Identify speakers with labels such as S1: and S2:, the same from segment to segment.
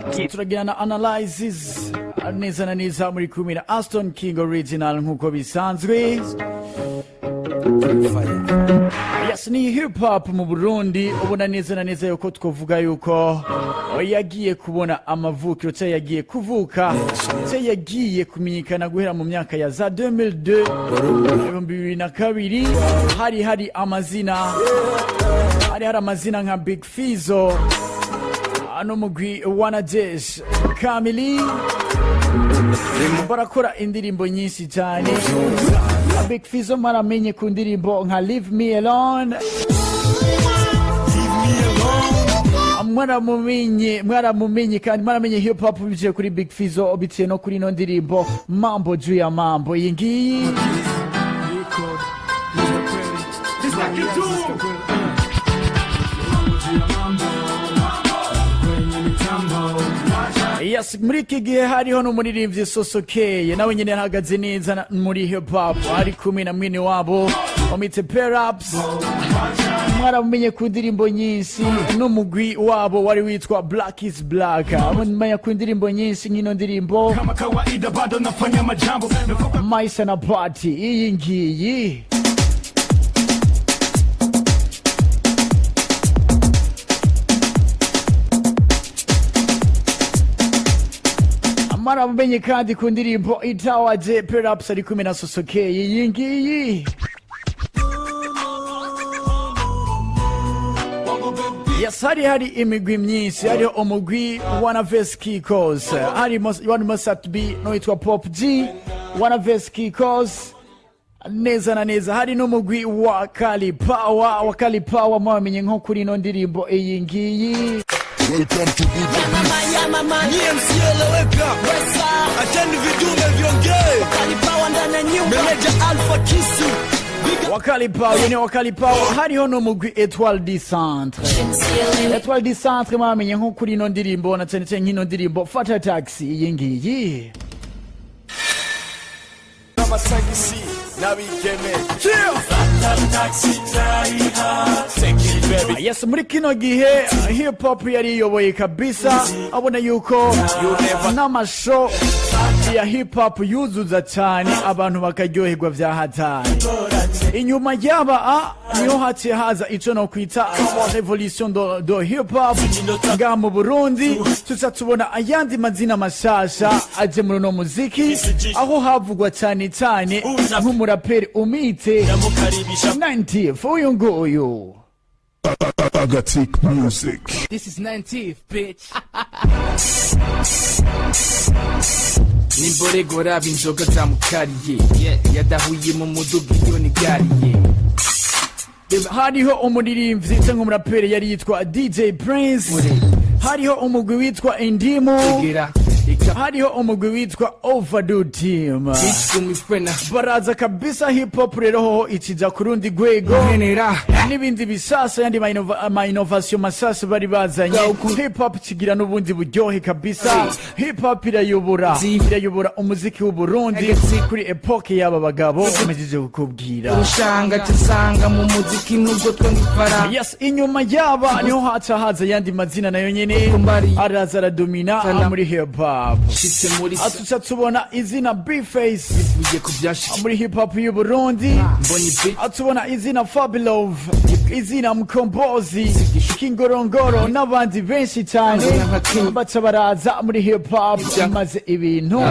S1: turagirana analysis neza na neza muri kumira Aston King original nkuko bisanzwe. Yes, ni hip hop mu Burundi ubona neza na neza yuko twovuga yuko yagiye kubona amavukiro cyo yagiye kuvuka cyo yagiye kumenyekana guhera mu myaka ya za 2002 hari amazina hari amazina nka Big Fizzo ano mugwi wana Jesh Kamili barakora indirimbo nyinshi cyane. Big Fizzo maramenye ku ndirimbo nka Leave Me Alone, mwaramumenye kandi maramenye hip hop bigiye kuri Big Fizzo bitiye no kuri no ndirimbo Mambo juu ya mambo yingi. Yes, muri iki gihe hariho n'umuririmbyi Sosokeye nawe nyine ahagaze neza muri hip hop ari kumwe na mwene wabo omite Perhaps. Mwaramumenye ku ndirimbo nyinshi n'umugwi wabo wari witwa Black is Black. Mwaramumenye ku ndirimbo nyinshi nk'ino ndirimbo kama kawaida bado nafanya majambo maisha na party iyi ngiyi. Mwaramumenye kandi ku ndirimbo itawaje Perhaps ari kumwe na Sosokeye iyi ngiyi. Yes, hari imigwi myinshi, hariho umugwi wana Vs Kikos, hari Mosat B no itwa Pop G, wana Vs Kikos neza na neza, hari n'umugwi wa Kali Power mwamenye nko kuri no ndirimbo iyi ngiyi.
S2: Welcome to Mama niemsieleweka atende vidume vyongee Meneja Alpha Kisi
S1: Wakali Power hariho n'umugwi Etoile du Centre mwamenye nko kuri no ndirimbo na cyane nk'ino ndirimbo Fata Taxi iyi ngiyi.
S2: Amasagisi nabigeme
S1: Yes, muri kino gihe hip hop yari yoboye kabisa, abona yuko n'amashow ya hip hop yuzuza cyane abantu bakaryoherwa vya hatari. Inyuma yaba niho haciye haza ico no kwita revolution do hip hop nga mu Burundi. Tuza tubona ayandi mazina mashasha aje muri no muziki, aho havugwa cyane nk'umuraperi umite 90th uyu nguyu.
S2: Agatic music.
S3: This is 90th, bitch. Nimborego raba inzoga zamukariye yadahuye mu muduga iyo nigariye.
S1: Hariho umuririmbyi cyangwa umuraperi yari yitwa DJ Prince, hariho umugwi witwa Indimu, hariho umugwi witwa Overdo Team. Baraza kabisa hip hop rero ho ikija kurundi gwego n'ibindi bisasa yandi ma innovation masasa bari bazanye. Hip hop kigira n'ubundi buryohe kabisa. Hip hop irayobora umuziki w'u Burundi kuri epoke y'aba bagabo bamejeje kukubwira
S3: ushanga tisanga mu muziki nubwo twangifara.
S1: Yes, inyuma yaba niho haza yandi mazina nayo nyene araza aradomina muri hip hop. Atuca tubona izina B-Face muri hip hop y'u Burundi, atubona izina Fabulov, izina Mkombozi, Kingorongoro n'abandi benshi cyane baca baraza muri hip hop maze ibintu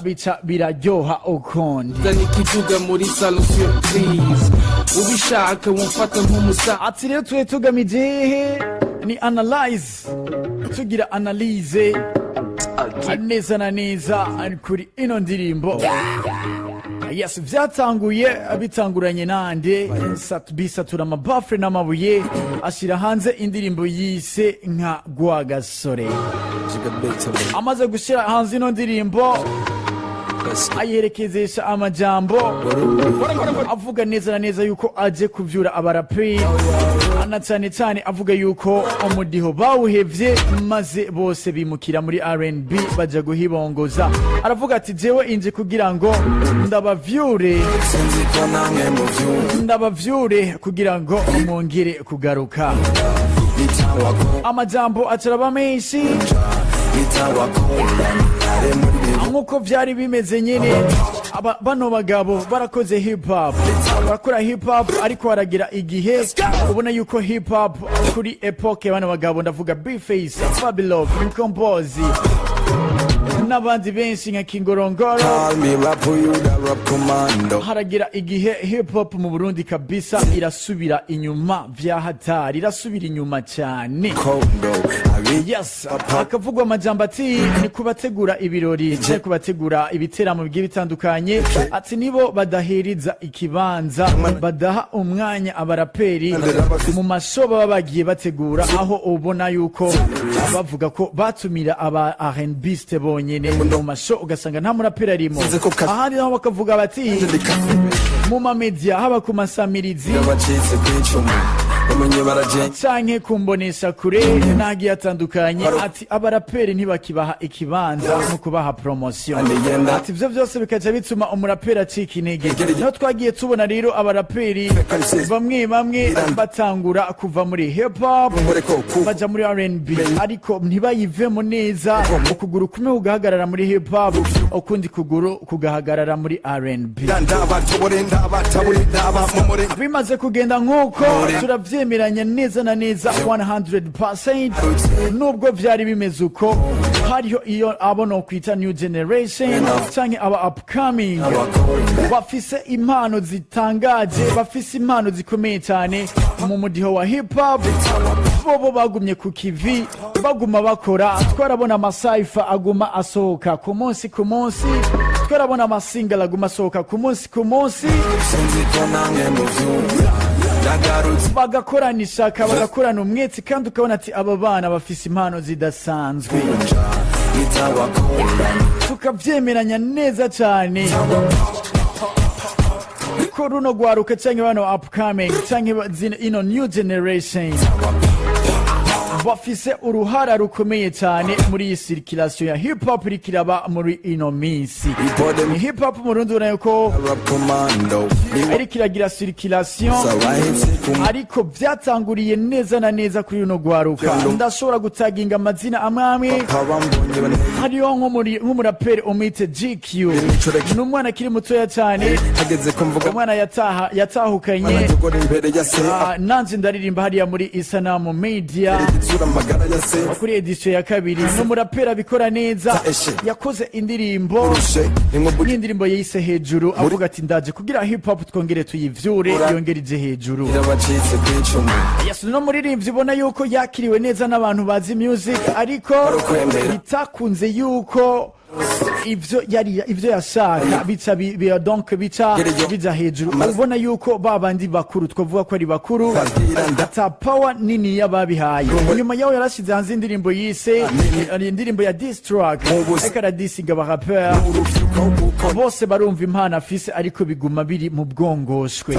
S1: bica biraryoha ukundi.
S3: Nikivuga muri salon surprise ubishaka wumfata nk'umusa.
S1: Ati rero tuwe tugamije ni Analyse, tugira Analyse neza na neza kuri ino ndirimbo. Yes, bitanguranye nande bisatura amabafre n'amabuye ashira hanze indirimbo yise nka Rwagasore. Amaze gushira hanze ino ndirimbo ayerekezesha amajambo avuga neza na neza yuko aje kuvyura abaraperi, cyane avuga yuko umudiho bawuhevye maze bose bimukira muri R&B baja guhibongoza. Aravuga ati jewe inje kugira ngo ndabavyure kugira ngo mwongere kugaruka. amajambo acaraba menshi nkuko vyari bimeze nyene. Bano bagabo barakoze hip hop, barakora hip hop ariko haragira igihe ubona yuko hip hop kuri epoke bano bagabo ndavuga Bface, Fabulous, Incompose n'abandi benshi nka Kingorongoro, haragira igihe hip hop mu Burundi kabisa irasubira inyuma vya hatari, irasubira inyuma cyane. Yes, akavugwa amajambo ati ni kubategura ibirori, ni kubategura ibiteramo bigiye bitandukanye, ati nibo badahiriza ikibanza, badaha umwanya abaraperi mu masho baba bagiye bategura, aho ubona yuko bavuga ko batumira aba R&B bonyene mu masho ugasanga nta muraperi arimo. Ahandi naho bakavuga bati mu mamedia haba ku masamirizi canke kumbonesha kure nagiye atandukanye, ati abaraperi ntibakibaha ikibanza mu kubaha promotion, ati ivyo vyose bikaja bituma umuraperi acika intege. Naho twagiye tubona rero abaraperi bamwe bamwe batangura kuva muri hip hop baja muri R&B, ariko ntibayivemo neza, ukuguru kumwe kugahagarara muri hip hop, ukundi kuguru kugahagarara muri R&B. Bimaze kugenda nk'uko turavyemeranya neza na neza 100%, nubwo vyari bimeze uko, hariho iyo abono kwita new generation canke aba upcoming bafise impano zitangaje, bafise impano zikomeye cyane mu mudiho wa hip hop. Bobo bagumye ku kivi, baguma bakora. Twarabona amasaifa aguma asohoka ku munsi ku munsi, twarabona amasingle aguma asohoka ku munsi ku munsi, bagakorana ishaka, bagakorana umwete, kandi ukabona ati aba bana bafise impano zidasanzwe. Tukavyemeranya neza cyane ko runo gwaruka canke bano upcoming canke ino new generation bafise uruhara rukomeye cyane muri iyi circulation ya hip hop irikiraba muri ino minsi. Hip hop mu Burundi ubona yuko irikiragira circulation, ariko vyatanguriye neza na neza kuri runo gwaruka. Ndashobora gutaginga amazina amwe, hariho nk'umuraperi umwite GQ, n'umwana akiri mutoya cyane, umwana yatahukanye nanje ndaririmba hariya muri Isanamu Media kuri edition ya kabiri. N'umuraperi abikora neza, yakoze indirimbo n'indirimbo yise hejuru, avuga ati ndaje kugira hip hop twongere tuyivyure yongereje hejuru. Yes, no muririmbyi ubona yuko yakiriwe neza n'abantu bazi music, ariko bitakunze yuko ivyo yashaka bica donc bica hejuru. Ubona yuko babandi bakuru, twavuga ko ari bakuru, ata power nini yababihaye. Nyuma yaho yarashize hanze indirimbo yise indirimbo ya diss track, ekara dissiga ba rapper bose barumva impano afise, ariko biguma biri mu bwongoshwe.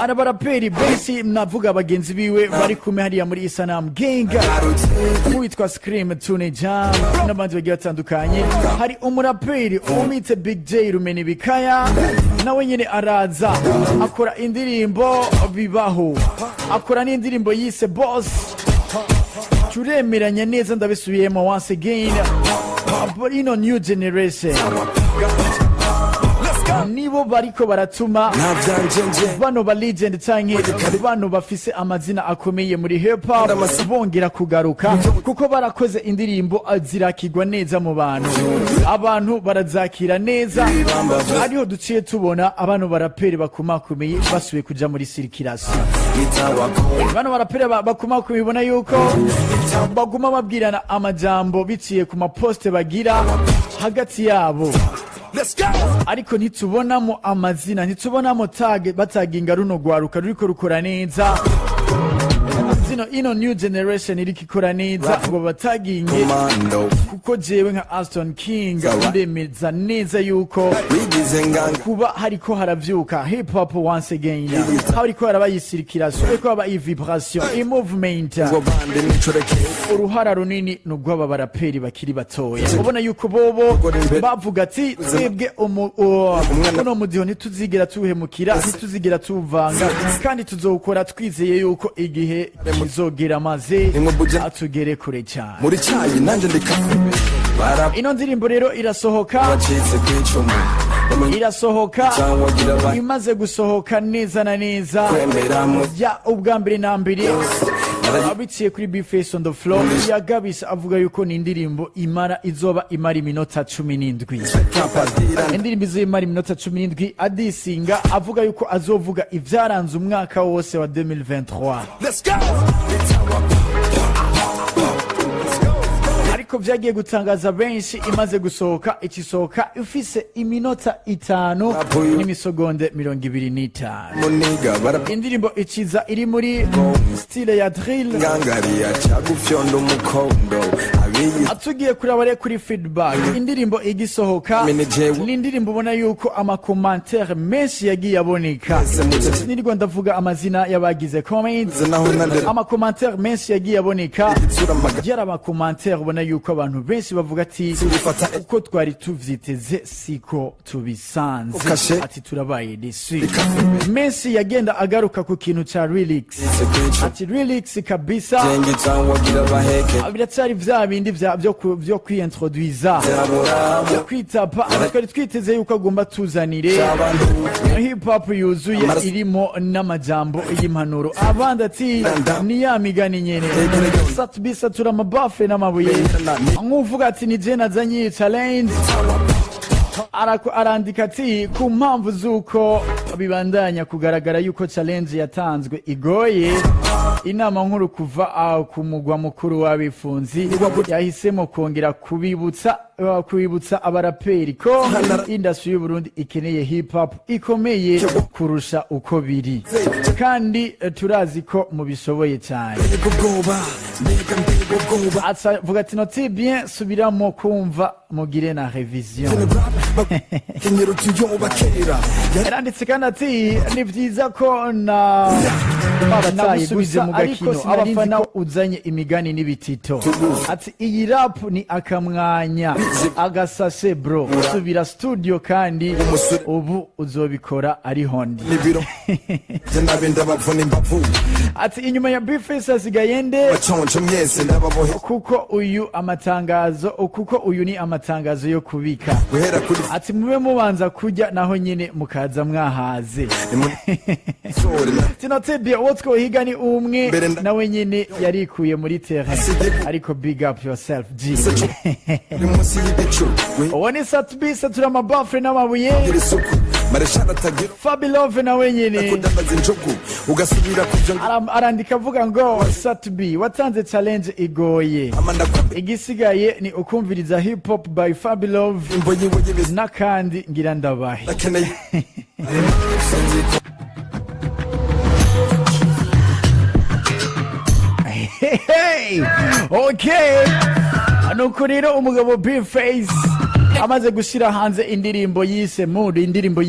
S1: Ana baraperi benshi navuga bagenzi biwe bari kumwe hariya muri Isanamu Gang, witwa Scream, Tune Jam n'abandi bagiye batandukanye. Hari umuraperi umite Big J Rumeni Bikaya, nawe nyene araza akora indirimbo bibaho, akora n'indirimbo yise Boss. Turemeranya neza, ndabisubiyemo once again, but ino new generation nibo bariko baratuma bano ba legend canke bano bafise amazina akomeye muri hip hop bongera kugaruka, kuko barakoze indirimbo zirakigwa neza mu bantu, abantu barazakira neza. Ariho duciye tubona abantu baraperi bakumakomeye basubiye kuja muri circulation. Bano baraperi bakumakomeye bona yuko baguma babwirana amajambo biciye ku maposte bagira hagati yabo, ariko ntitubonamo amazina, ntitubonamo tag bataginga runo gwaruka ruriko rukora neza. Ino new generation iriko ikora neza ngo bataginge, kuko jewe nka Aston King ndemeza neza yuko kuba hariko haravyuka hip hop once again, hariko harabayisirikira, hariko haba vibration et movement. Uruhara runini nubwo aba baraperi bakiri batoya, ubona yuko bobo bavuga ati twebwe uno mudiho ntituzigera tuhemukira, ntituzigera tuvanga, kandi tuzokora twizeye yuko igihe bizogera maze atugere kure cyane
S2: muri cyayi nanje ndikafe
S1: ino ndirimbo rero irasohoka imaze gusohoka neza na neza ya ubwa mbere na mbere abiciye kuri B-Face on the floor yagabisa avuga yuko ni indirimbo izoba imara iminota 17 indirimbo izimara iminota 17 adisinga avuga yuko azovuga ivyaranze umwaka wose wa 2023 ariko vyagiye gutangaza benshi imaze gusohoka ikisohoka ifise iminota 5 n'imisogonde 25 indirimbo ikiza iri muri style ya drill atugiye kurabare kuri feedback indirimbo igisohoka ni indirimbo ubona yuko amakomantere menshi yagiye aboneka nirwo ndavuga amazina y'abagize comments amakomantere menshi yagiye aboneka yari amakomantere ubona yuko abantu benshi bavuga ati uko twari tuvyiteze siko tubisanze ati turabaye desi menshi yagenda agaruka ku kintu ca relax ati relax kabisa biracyari vya bindi byo kwiintroduiza byo kwitapa twari twiteze yuko agomba tuzanire hip hop yuzuye irimo n'amajambo y'impanuro abandi ati ni ya migani nyene satbisa turamabafe n'amabuye nkuvuga ati ni je nazanye challenge arandika ati ku mpamvu zuko bibandanya kugaragara yuko challenge yatanzwe igoye inama nkuru kuva ku mugwa mukuru w'abifunzi yahisemo kongera kubibutsa abaraperi ko industry y'u Burundi ikeneye hip hop ikomeye kurusha uko biri kandi turazi ko mubishoboye cyane vuga ati noti bien subiramo kumva mugire na revision yaranditse kandi ati ni vyiza ko na nabusubize mu gakino abafana uzanye imigani n'ibitito ati iyi rap ni akamwanya agasase bro subira studio kandi ubu uzobikora ari hondi ati inyuma ya B-Face asigayende kuko uyu ni amatangazo yo kubika ati mube mubanza kujya naho nyine mukaza mwahaze tinotebye wotwo higa ni umwe nawe nyine yarikuye muri terrain ariko big up yourself G woni satbisa turamabafre n'amabuye Fabilove nawe nyine arandika avuga ngo Satbi watanze challenge igoye igisigaye ni ukumviriza hip hop by Fabilove nakandi ngira ndabahe hey okay nuko rero umugabo B-Face amaze gushira hanze indirimbo yise Mood indirimbo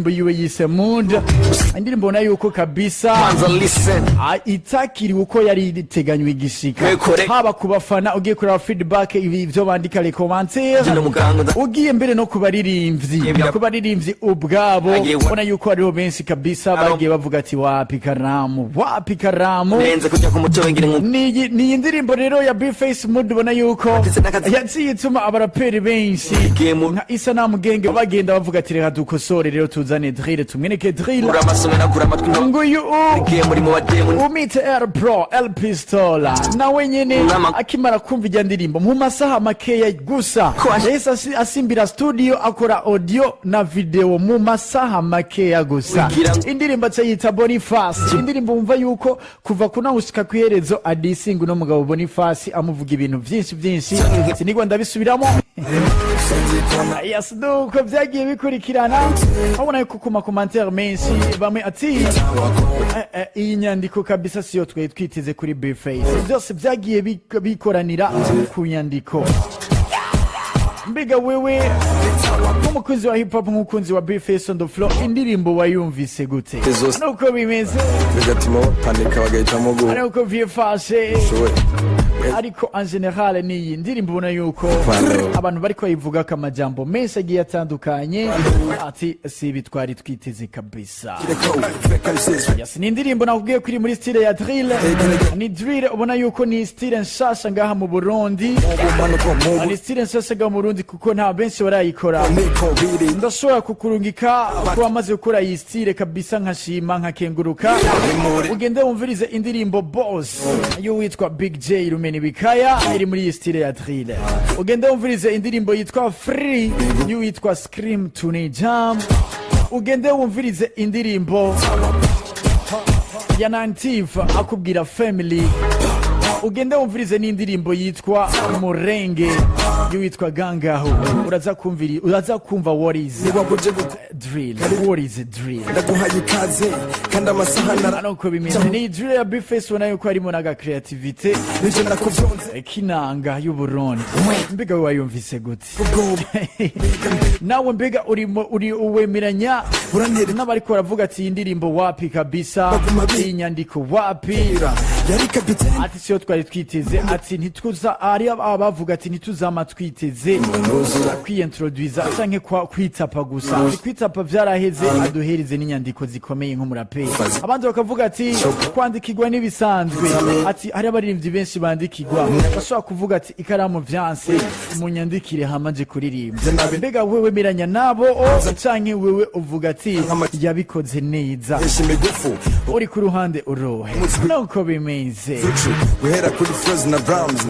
S1: yiwe yise Mood indirimbo na yuko kabisa itakiri uko yari iteganywe igishika haba kubafana ugiye kuraba feedback ibyo bandika les commentaires ugiye mbere no kubaririmbyi ubwabo ubona yuko ariho benshi kabisa bagiye bavuga ati wapi karamu
S4: lenze kujya ku muto wengire
S1: ni indirimbo rero ya B-Face Mood ubona yuko yaciye ituma abaraperi benshi nka isa na mugenge bagenda bavuga ati reka dukosore rero tuzane drill tumweneke drill nguyu umite Air Pro El Pistola nawe nyene akimara kumva ijya ndirimbo mu masaha makeya gusa yahise asimbira studio akora audio na video mu masaha makeya gusa indirimbo cyayita Boniface indirimbo umva yuko kuva kuna gushika kwiherezo adisinga no mugabo Boniface amuvuga ibintu byinshi sinigwa ndabisubiramo yes nuko byagiye bikurikirana abona yuko ku makomantere menshi bamwe ati iyi nyandiko kabisa siyo twiteze kuri B-Face byose byagiye bikoranira ku nyandiko mbiga wewe nk'umukunzi wa hip hop nk'umukunzi wa B-Face on the floor indirimbo wayumvise gute nuko bimeze
S2: bigatuma bapanika bagahitamo
S1: nuko vyifashe ariko en general ni indirimbo ubona yuko abantu bariko bayivuga ko amajambo menshi agiye atandukanye ati si bitwari twiteze kabisa. Yes, ni indirimbo nakubwiye kuri muri style ya drill, ni drill ubona yuko ni style nshasha ngaha mu Burundi, ni style nshasha ngaha mu Burundi kuko nta benshi barayikora. Ndashobora kukurungika ko amaze gukora iyi style kabisa nkashima nkakenguruka, ugende wumvirize indirimbo Boss y'uwitwa Big J Rumeni Bikaya iri muri iyi style ya drill. Ugende wumvirize indirimbo yitwa Free y'uwitwa Scream Tune Jam. Ugende wumvirize indirimbo ya Nantiva akubwira Family. Ugende wumvirize n'indirimbo yitwa Murenge y'uwitwa Gangaho. Uraza kumva what is drill, what is drill.
S4: Ndaguhaye ikaze kandi amasahana
S1: nuko bimeze. Ni drill ya Bface ubona yuko harimo naga creativity
S4: nije nakuvyonze
S1: kinanga y'u Burundi. Mbega wayumvise gute? Nawe mbega uri uwemeranya n'abariko baravuga ati indirimbo wapi kabisa, iyi nyandiko wapi?
S4: yari kapiteni
S1: Ati siyo twari twiteze, ati ntituza ari abavuga ati ntituzama twiteze kwiintroduza canke kwitapa gusa. Kwitapa vyaraheze, aduhereze n'inyandiko zikomeye nk'umuraperi. Abandi bakavuga ati kwandikirwa n'ibisanzwe, ati hari abaririmbyi benshi bandikirwa, bashobora kuvuga ati ikaramu vyanse munyandikire hamaje kuririmba. Mbega wewe miranya nabo canke wewe uvuga ati yabikoze neza? Uri ku ruhande urohe? Nuko bimeze.
S4: guhera kuri Frozen na Browns